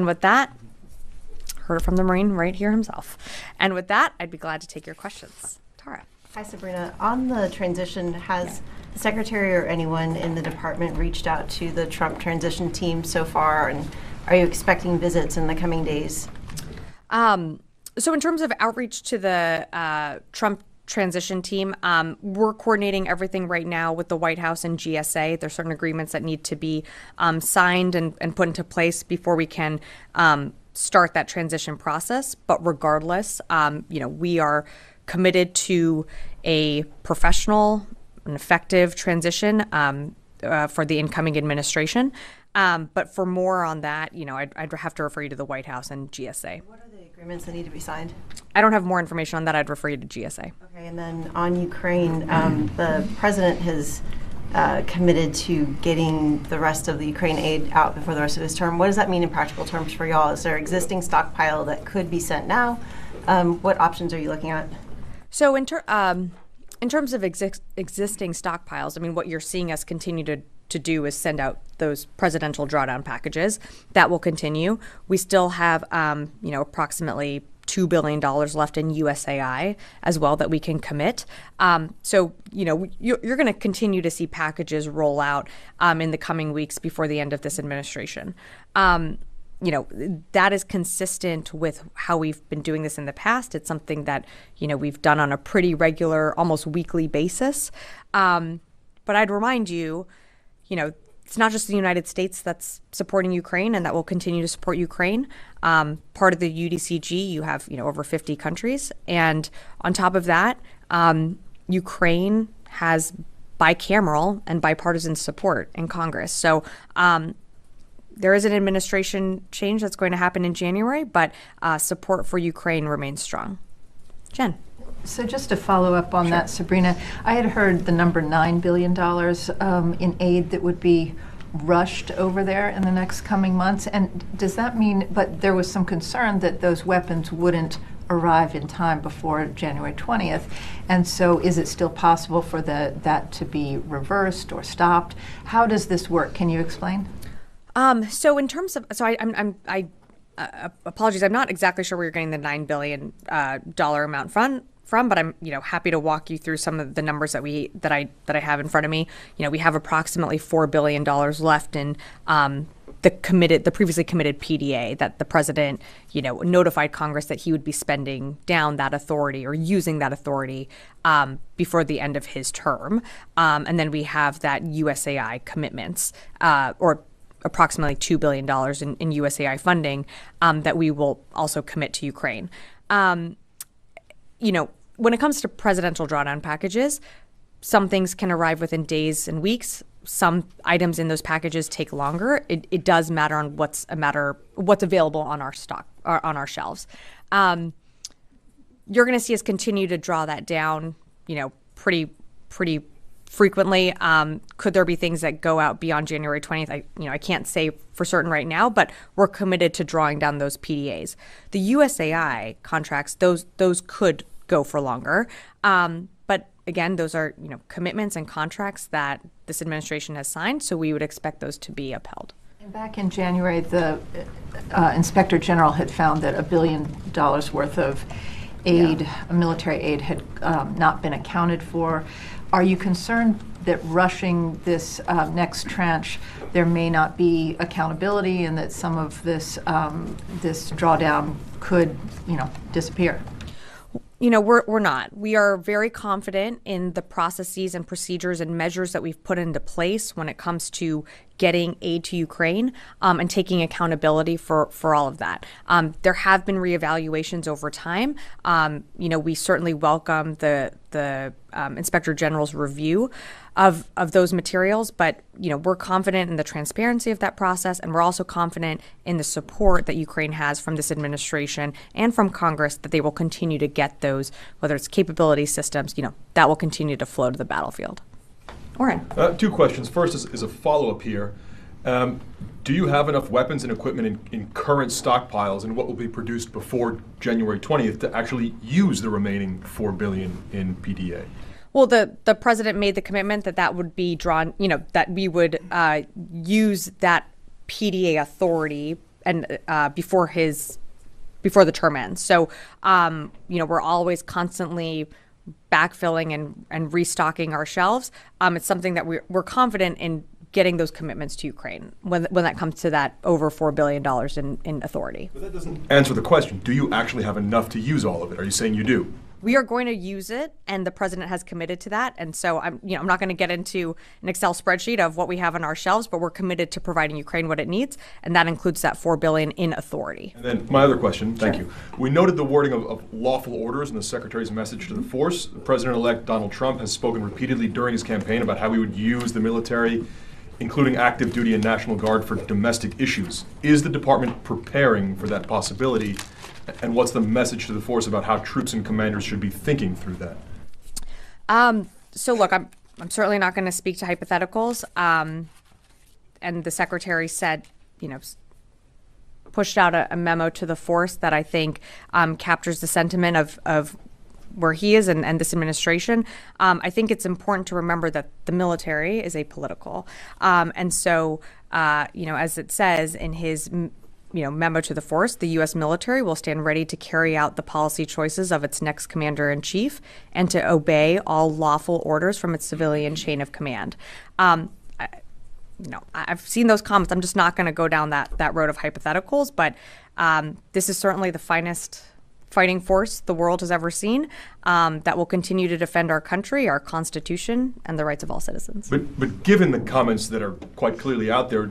And with that, heard it from the Marine right here himself. And with that, I'd be glad to take your questions. Tara. Hi, Sabrina. On the transition, has the secretary or anyone in the department reached out to the Trump transition team so far? And are you expecting visits in the coming days? So in terms of outreach to the Trump transition team, we're coordinating everything right now with the White House and GSA. There's certain agreements that need to be signed and put into place before we can start that transition process. But regardless, we are committed to a professional and effective transition for the incoming administration. But for more on that, I'd have to refer you to the White House and GSA. What are the agreements that need to be signed? I don't have more information on that. I'd refer you to GSA. Okay, and then on Ukraine, the president has committed to getting the rest of the Ukraine aid out before the rest of his term. What does that mean in practical terms for y'all? Is there existing stockpile that could be sent now? What options are you looking at? So in terms of existing stockpiles, what you're seeing us continue to do is send out those presidential drawdown packages. That will continue. We still have, approximately $2 billion left in USAI as well that we can commit. So you're going to continue to see packages roll out in the coming weeks before the end of this administration. That is consistent with how we've been doing this in the past. It's something that, we've done on a pretty regular, almost weekly basis. But I'd remind you, it's not just the United States that's supporting Ukraine and that will continue to support Ukraine. Part of the UDCG, you have, over 50 countries. And on top of that, Ukraine has bicameral and bipartisan support in Congress. So there is an administration change that's going to happen in January, but support for Ukraine remains strong. Jen. So just to follow up on that, Sabrina, I had heard the number $9 billion in aid that would be rushed over there in the next coming months. And does that mean, but there was some concern that those weapons wouldn't arrive in time before January 20th. And so is it still possible for that to be reversed or stopped? How does this work? Can you explain? So in terms of, apologies, I'm not exactly sure where you're getting the $9 billion amount from, but I'm happy to walk you through some of the numbers that I have in front of me. We have approximately $4 billion left in the previously committed PDA that the president notified Congress that he would be spending down that authority or using that authority before the end of his term, and then we have that USAI commitments or approximately $2 billion in USAI funding that we will also commit to Ukraine. When it comes to presidential drawdown packages, some things can arrive within days and weeks. Some items in those packages take longer. It does matter on what's available on our stock or on our shelves. You're going to see us continue to draw that down, pretty frequently. Could there be things that go out beyond January 20th? I can't say for certain right now, but we're committed to drawing down those PDAs. The USAI contracts, those could go for longer. But again, those are, commitments and contracts that this administration has signed. So we would expect those to be upheld. And back in January, the Inspector General had found that $1 billion worth of aid, military aid, had not been accounted for. Are you concerned that rushing this next tranche, there may not be accountability and that some of this drawdown could, disappear? We're not. We are very confident in the processes and procedures and measures that we've put into place when it comes to getting aid to Ukraine and taking accountability for all of that. There have been reevaluations over time. We certainly welcome the Inspector General's review of those materials, but we're confident in the transparency of that process, and we're also confident in the support that Ukraine has from this administration and from Congress that they will continue to get those, whether it's capability systems, that will continue to flow to the battlefield. Oren. Two questions. First is a follow-up here. Do you have enough weapons and equipment in current stockpiles and what will be produced before January 20th to actually use the remaining $4 billion in PDA? Well, the president made the commitment that would be drawn, that we would use that PDA authority before the term ends. So, we're always constantly backfilling and restocking our shelves. It's something that we're confident in getting those commitments to Ukraine when that comes to that over $4 billion in authority. But that doesn't answer the question. Do you actually have enough to use all of it? Are you saying you do? We are going to use it, and the president has committed to that. And so I'm not going to get into an Excel spreadsheet of what we have on our shelves, but we're committed to providing Ukraine what it needs, and that includes that $4 billion in authority. And then my other question, thank you. We noted the wording of lawful orders in the Secretary's message to the force. President-elect Donald Trump has spoken repeatedly during his campaign about how he would use the military, including active duty and National Guard, for domestic issues. Is the department preparing for that possibility? And what's the message to the force about how troops and commanders should be thinking through that? So look, I'm certainly not going to speak to hypotheticals. And the secretary said, pushed out a memo to the force that I think captures the sentiment of where he is and this administration. I think it's important to remember that the military is apolitical. And so, as it says in his memo to the force, the U.S. military will stand ready to carry out the policy choices of its next commander-in-chief and to obey all lawful orders from its civilian chain of command. I've seen those comments. I'm just not going to go down that road of hypotheticals, but this is certainly the finest fighting force the world has ever seen that will continue to defend our country, our Constitution, and the rights of all citizens. But given the comments that are quite clearly out there,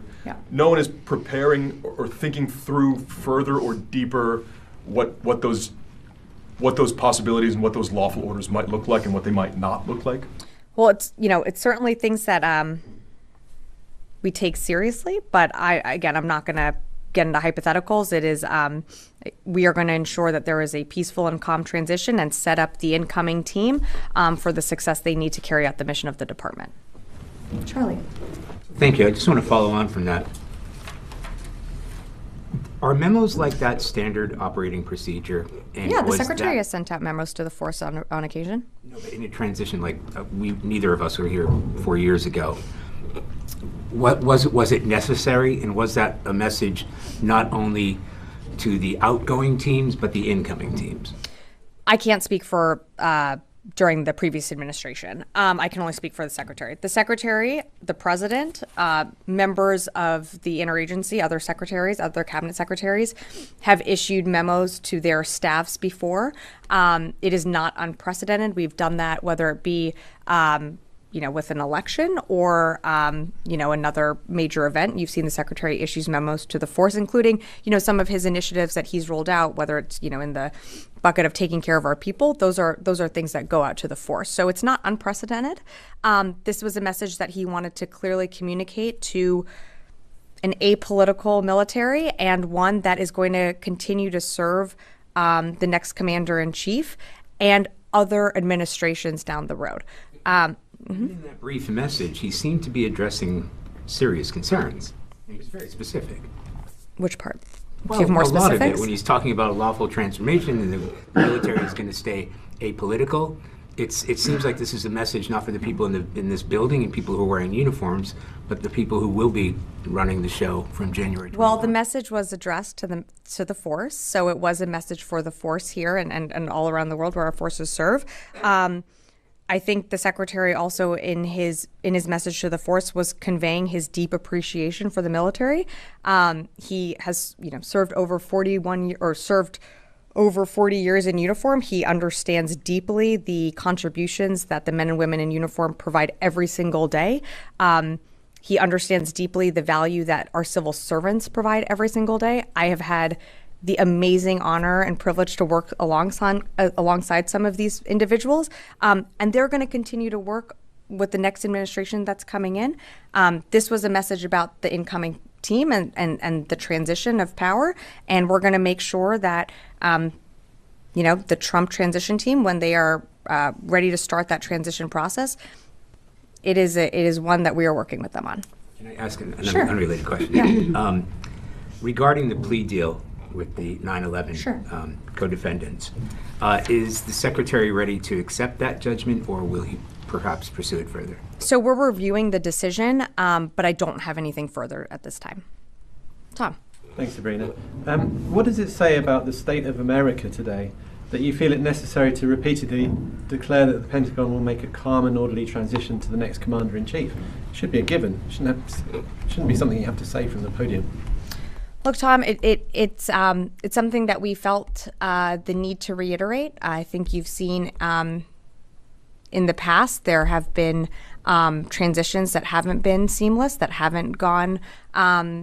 no one is preparing or thinking through further or deeper what those possibilities and what those lawful orders might look like and what they might not look like? Well, it's certainly things that we take seriously, but I'm not going to get into hypotheticals. It is we are going to ensure that there is a peaceful and calm transition and set up the incoming team for the success they need to carry out the mission of the department. Charlie. Thank you. I just want to follow on from that. Are memos like that standard operating procedure? And yeah, the secretary has sent out memos to the force on occasion. No, but in a transition, like neither of us were here 4 years ago. What was it necessary, and was that a message not only to the outgoing teams but the incoming teams? I can't speak for during the previous administration. I can only speak for the secretary. The secretary, the president, members of the interagency, other secretaries, other cabinet secretaries have issued memos to their staffs before. It is not unprecedented. We've done that, whether it be with an election or, another major event. You've seen the secretary issues memos to the force, including, some of his initiatives that he's rolled out, whether it's, in the bucket of taking care of our people. Those are things that go out to the force. So it's not unprecedented. This was a message that he wanted to clearly communicate to an apolitical military and one that is going to continue to serve the next commander-in-chief and other administrations down the road. In that brief message, he seemed to be addressing serious concerns. He was very specific. Which part? Well, Do you have more a lot of specifics? it. When he's talking about a lawful transformation and the military is going to stay apolitical, it seems like this is a message not for the people in this building and people who are wearing uniforms, but the people who will be running the show from January 21. Well, the message was addressed to the force, so it was a message for the force here and all around the world where our forces serve. I think the secretary also in his message to the force was conveying his deep appreciation for the military. He has served over 40 years in uniform. He understands deeply the contributions that the men and women in uniform provide every single day. He understands deeply the value that our civil servants provide every single day. I have had the amazing honor and privilege to work alongside some of these individuals. And they're going to continue to work with the next administration that's coming in. This was a message about the incoming team and the transition of power. And we're going to make sure that, the Trump transition team, when they are ready to start that transition process, it is one that we are working with them on. Can I ask another Sure. unrelated question? Yeah. Regarding the plea deal with the 9/11 Sure. co-defendants, is the secretary ready to accept that judgment, or will he perhaps pursue it further? So we're reviewing the decision, but I don't have anything further at this time. Tom. Thanks, Sabrina. What does it say about the state of America today that you feel it necessary to repeatedly declare that the Pentagon will make a calm and orderly transition to the next Commander-in-Chief? It should be a given. It shouldn't be something you have to say from the podium. Look, Tom, it's something that we felt the need to reiterate. I think you've seen in the past there have been transitions that haven't been seamless, that haven't gone, as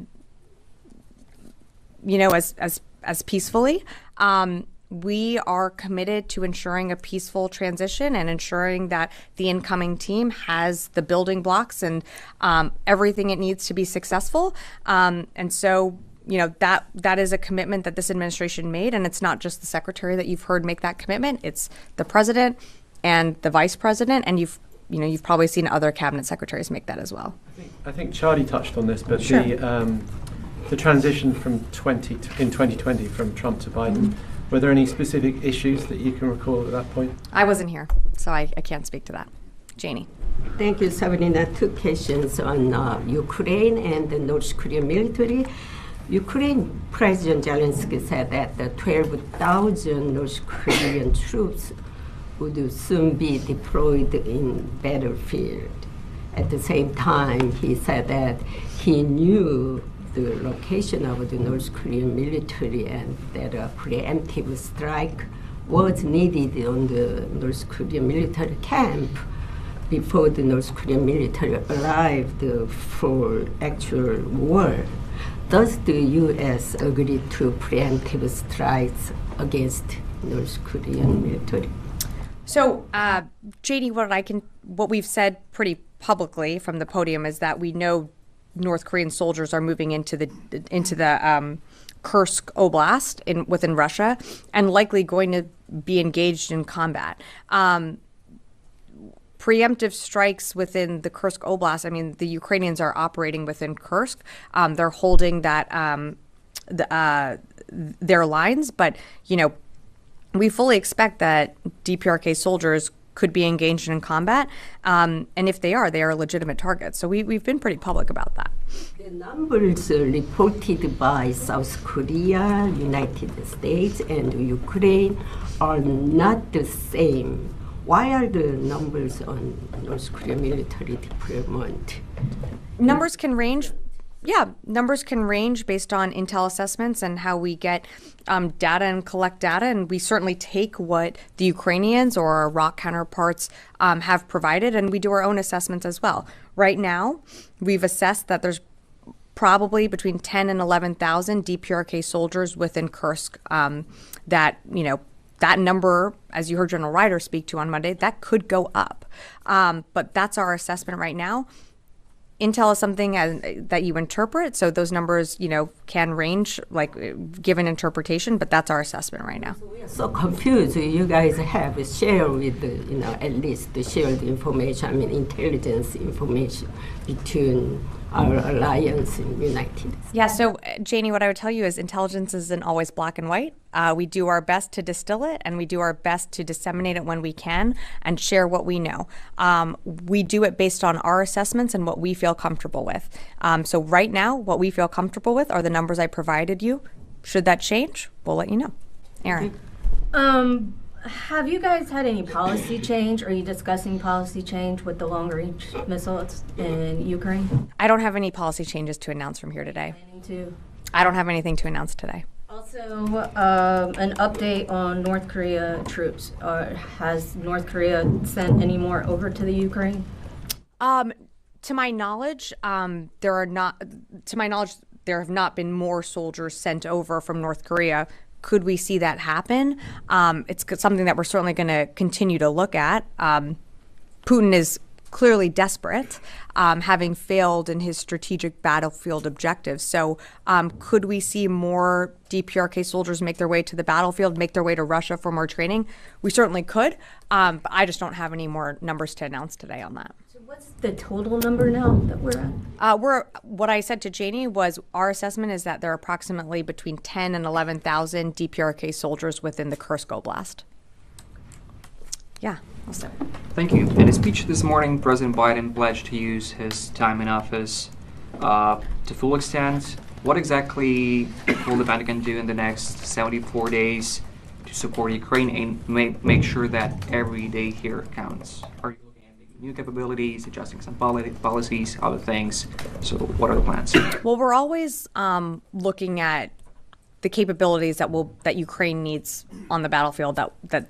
peacefully. We are committed to ensuring a peaceful transition and ensuring that the incoming team has the building blocks and everything it needs to be successful. And so, that is a commitment that this administration made, and it's not just the secretary that you've heard make that commitment. It's the president and the vice president, and you've probably seen other cabinet secretaries make that as well. I think Charlie touched on this, but sure. The transition in 2020 from Trump to Biden, were there any specific issues that you can recall at that point? I wasn't here, so I can't speak to that. Janie. Thank you, Sabrina. 2 questions on Ukraine and the North Korean military. Ukraine President Zelensky said that the 12,000 North Korean troops would soon be deployed in battlefield. At the same time, he said that he knew the location of the North Korean military and that a preemptive strike was needed on the North Korean military camp before the North Korean military arrived for actual war. Does the U.S. agree to preemptive strikes against North Korean military? So, Janie, what we've said pretty publicly from the podium is that we know North Korean soldiers are moving into the Kursk Oblast within Russia and likely going to be engaged in combat. Preemptive strikes within the Kursk Oblast, I mean, the Ukrainians are operating within Kursk. They're holding that their lines, but, we fully expect that DPRK soldiers could be engaged in combat, and if they are legitimate targets. So we've been pretty public about that. The numbers reported by South Korea, United States, and Ukraine are not the same. Why are the numbers on North Korean military deployment? Numbers can range. Yeah, numbers can range based on intel assessments and how we get data and collect data. And we certainly take what the Ukrainians or our ROC counterparts have provided, and we do our own assessments as well. Right now, we've assessed that there's probably between 10 and 11,000 DPRK soldiers within Kursk that number, as you heard General Ryder speak to on Monday, that could go up. But that's our assessment right now. Intel is something that you interpret, so those numbers, can range, given interpretation, but that's our assessment right now. So we are so confused. You guys have shared with, at least shared information, intelligence information between our alliance in United States. Yeah, so Janie, what I would tell you is intelligence isn't always black and white. We do our best to distill it, and we do our best to disseminate it when we can and share what we know. We do it based on our assessments and what we feel comfortable with. So right now, what we feel comfortable with are the numbers I provided you. Should that change, we'll let you know. Aaron. Have you guys had any policy change? Are you discussing policy change with the long-range missiles in Ukraine? I don't have any policy changes to announce from here today. Planning to? I don't have anything to announce today. Also, an update on North Korea troops. Has North Korea sent any more over to the Ukraine? To my knowledge, there have not been more soldiers sent over from North Korea. Could we see that happen? It's something that we're certainly going to continue to look at. Putin is clearly desperate, having failed in his strategic battlefield objectives. So could we see more DPRK soldiers make their way to the battlefield, make their way to Russia for more training? We certainly could, but I just don't have any more numbers to announce today on that. So what's the total number now that we're at? What I said to Janie was our assessment is that there are approximately between 10 and 11,000 DPRK soldiers within the Kursk Oblast. Yeah, I'll start. Thank you. In his speech this morning, President Biden pledged to use his time in office to full extent What exactly will the Pentagon do in the next 74 days to support Ukraine and make sure that every day here counts? Are you looking at making new capabilities, adjusting some policies, other things? So what are the plans? Well, we're always looking at the capabilities that Ukraine needs on the battlefield that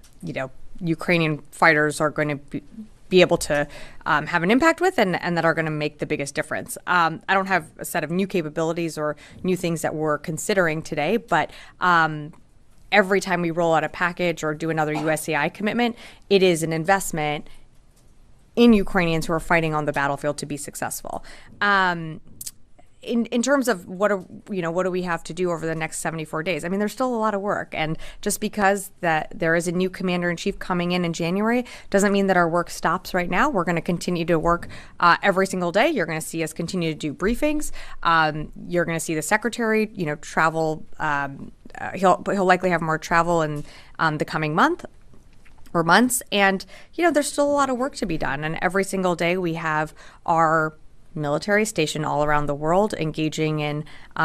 Ukrainian fighters are going to be able to have an impact with and that are going to make the biggest difference. I don't have a set of new capabilities or new things that we're considering today, but every time we roll out a package or do another USAI commitment, it is an investment in Ukrainians who are fighting on the battlefield to be successful. In terms of what do we have to do over the next 74 days? I mean, there's still a lot of work, and just because that there is a new commander-in-chief coming in January doesn't mean that our work stops right now. We're going to continue to work every single day. You're going to see us continue to do briefings. You're going to see the secretary, travel. He'll likely have more travel in the coming month or months, and there's still a lot of work to be done. And every single day we have our military stationed all around the world engaging in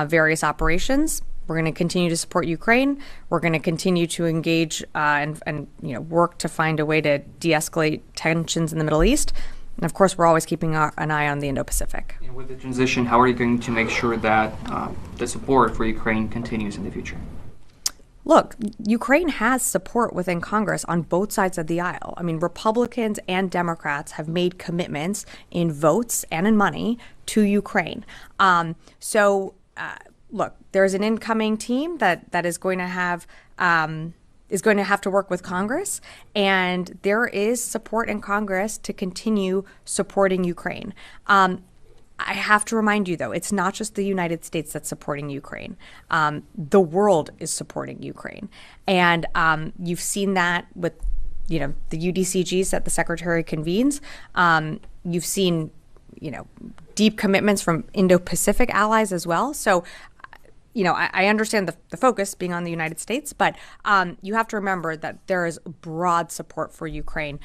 various operations. We're going to continue to support Ukraine. We're going to continue to engage and work to find a way to de-escalate tensions in the Middle East. And of course, we're always keeping an eye on the Indo-Pacific. And with the transition, how are you going to make sure that the support for Ukraine continues in the future? Look, Ukraine has support within Congress on both sides of the aisle. I mean, Republicans and Democrats have made commitments in votes and in money to Ukraine. Look, there's an incoming team that is going to have to work with Congress, and there is support in Congress to continue supporting Ukraine. I have to remind you, though, it's not just the United States that's supporting Ukraine. The world is supporting Ukraine. And you've seen that with, the UDCGs that the Secretary convenes. You've seen, deep commitments from Indo-Pacific allies as well. So, I understand the focus being on the United States, but you have to remember that there is broad support for Ukraine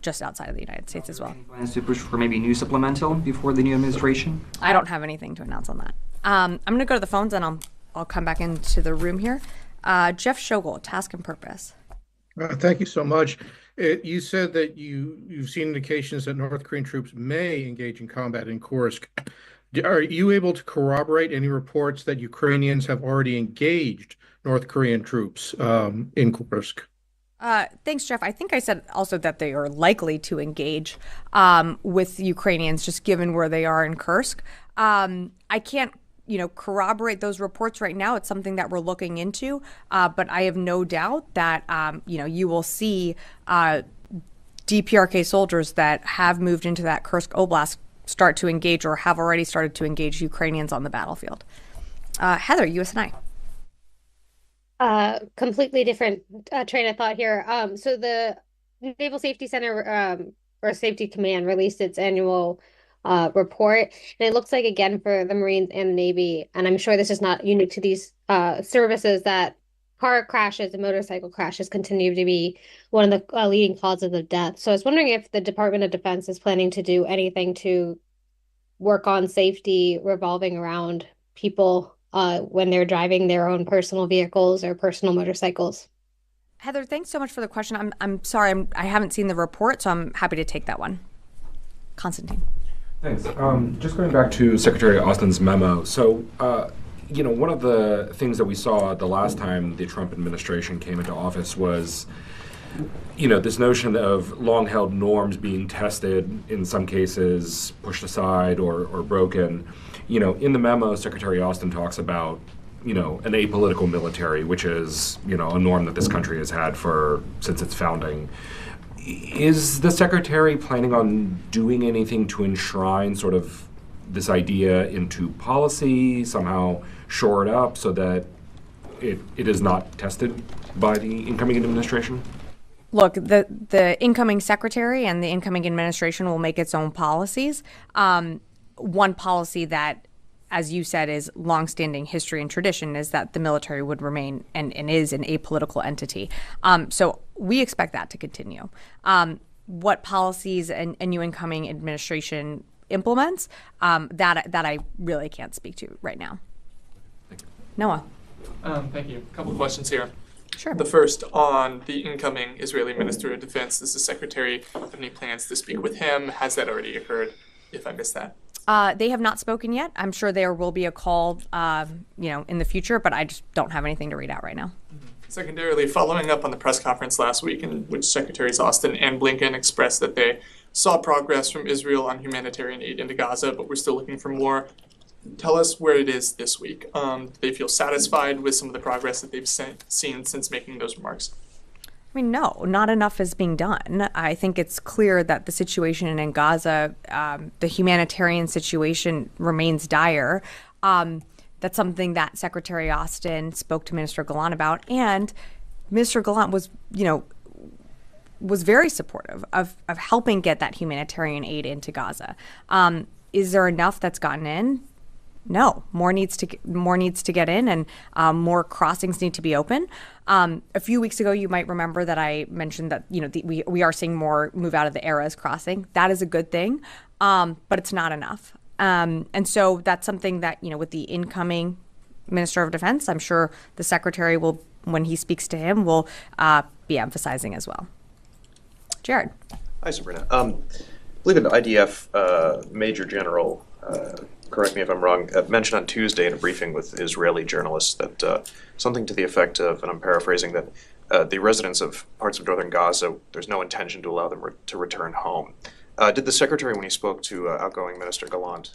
just outside of the United States as well. Any plans to push for maybe new supplemental before the new administration? I don't have anything to announce on that. I'm going to go to the phones and I'll come back into the room here. Jeff Shogol, Task and Purpose. Thank you so much. You said that you've seen indications that North Korean troops may engage in combat in Kursk. Are you able to corroborate any reports that Ukrainians have already engaged North Korean troops in Kursk? Thanks, Jeff. I think I said also that they are likely to engage with Ukrainians, just given where they are in Kursk. I can't, corroborate those reports right now. It's something that we're looking into, but I have no doubt that, you will see DPRK soldiers that have moved into that Kursk Oblast start to engage or have already started to engage Ukrainians on the battlefield. Heather, USNI. Completely different train of thought here. So the Naval Safety Center or Safety Command released its annual report, and it looks like, again, for the Marines and the Navy, and I'm sure this is not unique to these services, that car crashes and motorcycle crashes continue to be one of the leading causes of death. So I was wondering if the Department of Defense is planning to do anything to work on safety revolving around people when they're driving their own personal vehicles or personal motorcycles. Heather, thanks so much for the question. I'm sorry, I haven't seen the report, so I'm happy to take that one. Constantine. Thanks. Just going back to Secretary Austin's memo. So, one of the things that we saw the last time the Trump administration came into office was, this notion of long-held norms being tested, in some cases pushed aside or broken. In the memo, Secretary Austin talks about, an apolitical military, which is, a norm that this country has had since its founding. Is the Secretary planning on doing anything to enshrine sort of this idea into policy, somehow shore it up so that it is not tested by the incoming administration? Look, the incoming secretary and the incoming administration will make its own policies. One policy that, as you said, is longstanding history and tradition is that the military would remain and is an apolitical entity. So we expect that to continue. What policies a new incoming administration implements, that I really can't speak to right now. Noah. Thank you. A couple of questions here. Sure. The first on the incoming Israeli Minister of Defense. Does the Secretary have any plans to speak with him? Has that already occurred? If I missed that. They have not spoken yet. I'm sure there will be a call, in the future, but I just don't have anything to read out right now. Secondarily, following up on the press conference last week in which Secretaries Austin and Blinken expressed that they saw progress from Israel on humanitarian aid into Gaza, but we're still looking for more. Tell us where it is this week. Do they feel satisfied with some of the progress that they've seen since making those remarks? I mean, no, not enough is being done. I think it's clear that the situation in Gaza, the humanitarian situation remains dire. That's something that Secretary Austin spoke to Minister Gallant about, and Minister Gallant was very supportive of helping get that humanitarian aid into Gaza. Is there enough that's gotten in? No, more needs to get in, and more crossings need to be open. A few weeks ago, you might remember that I mentioned that we are seeing more move out of the Erez crossing. That is a good thing, but it's not enough. And so that's something that with the incoming Minister of Defense, I'm sure the Secretary will, when he speaks to him, will be emphasizing as well. Jared. Hi, Sabrina. I believe an IDF Major General. Correct me if I'm wrong, mentioned on Tuesday in a briefing with Israeli journalists that something to the effect of, and I'm paraphrasing, that the residents of parts of northern Gaza, there's no intention to allow them to return home. Did the Secretary, when he spoke to outgoing Minister Gallant,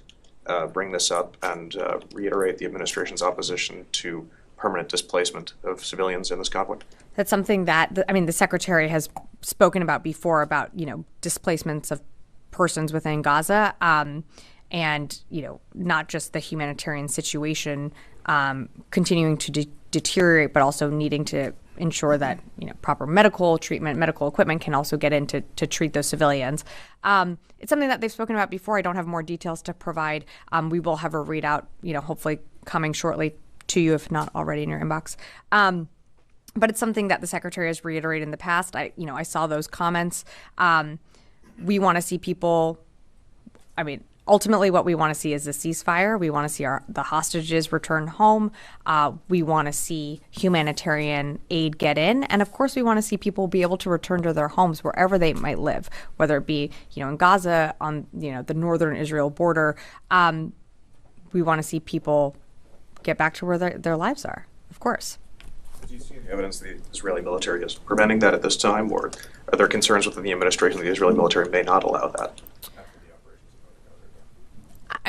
bring this up and reiterate the administration's opposition to permanent displacement of civilians in this conflict? That's something that, the Secretary has spoken about before, about, displacements of persons within Gaza. And, not just the humanitarian situation continuing to deteriorate, but also needing to ensure that, proper medical treatment, medical equipment can also get in to treat those civilians. It's something that they've spoken about before. I don't have more details to provide. We will have a readout, hopefully coming shortly to you, if not already in your inbox. But it's something that the Secretary has reiterated in the past. I saw those comments. We want to see people, ultimately, what we want to see is a ceasefire. We want to see the hostages return home. We want to see humanitarian aid get in. And of course, we want to see people be able to return to their homes wherever they might live, whether it be, in Gaza, on, the northern Israel border. We want to see people get back to where their lives are, of course. Do you see any evidence the Israeli military is preventing that at this time, or are there concerns within the administration that the Israeli military may not allow that?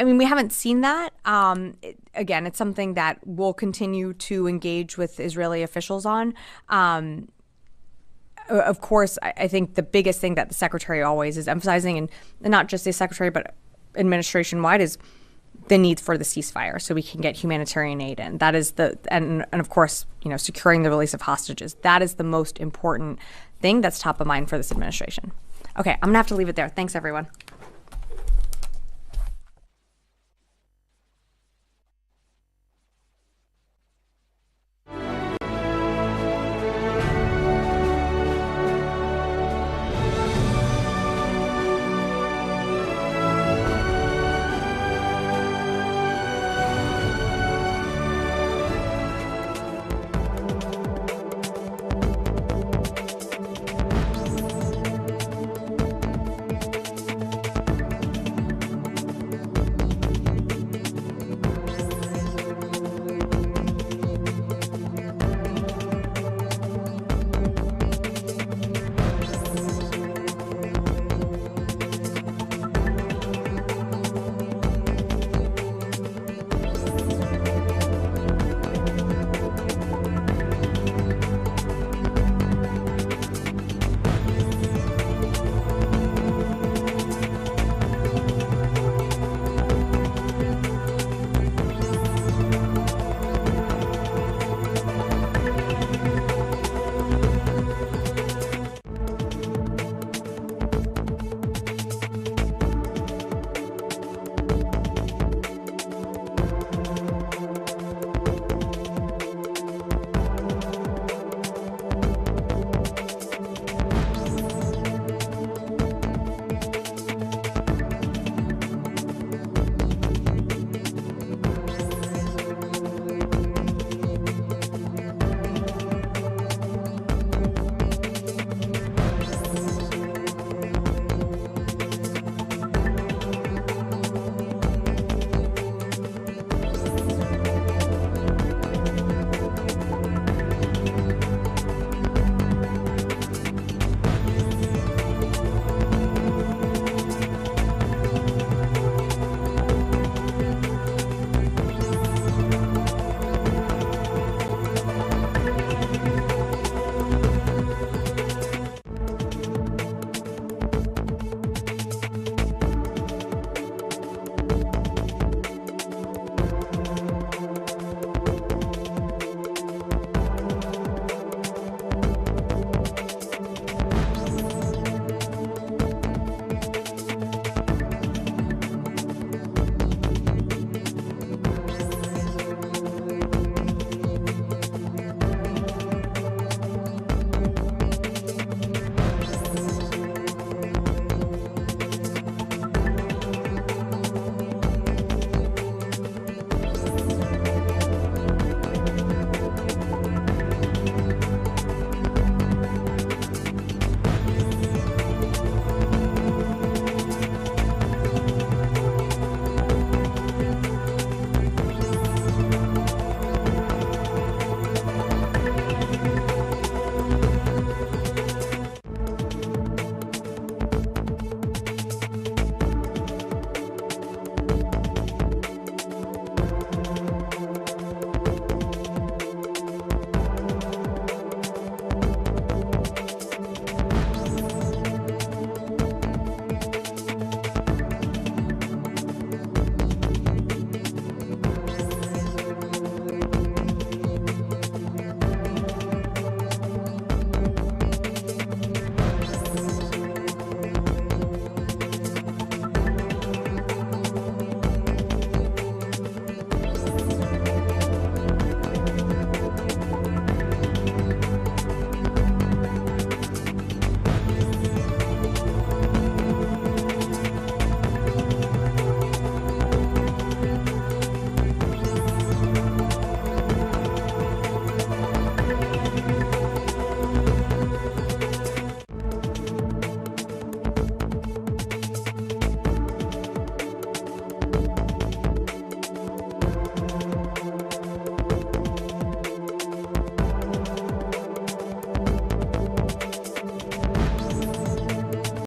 We haven't seen that. Again, it's something that we'll continue to engage with Israeli officials on. Of course, I think the biggest thing that the Secretary always is emphasizing, and not just the Secretary, but administration-wide, is the need for the ceasefire so we can get humanitarian aid in. That is and of course, securing the release of hostages. That is the most important thing that's top of mind for this administration. Okay, I'm going to have to leave it there. Thanks, everyone.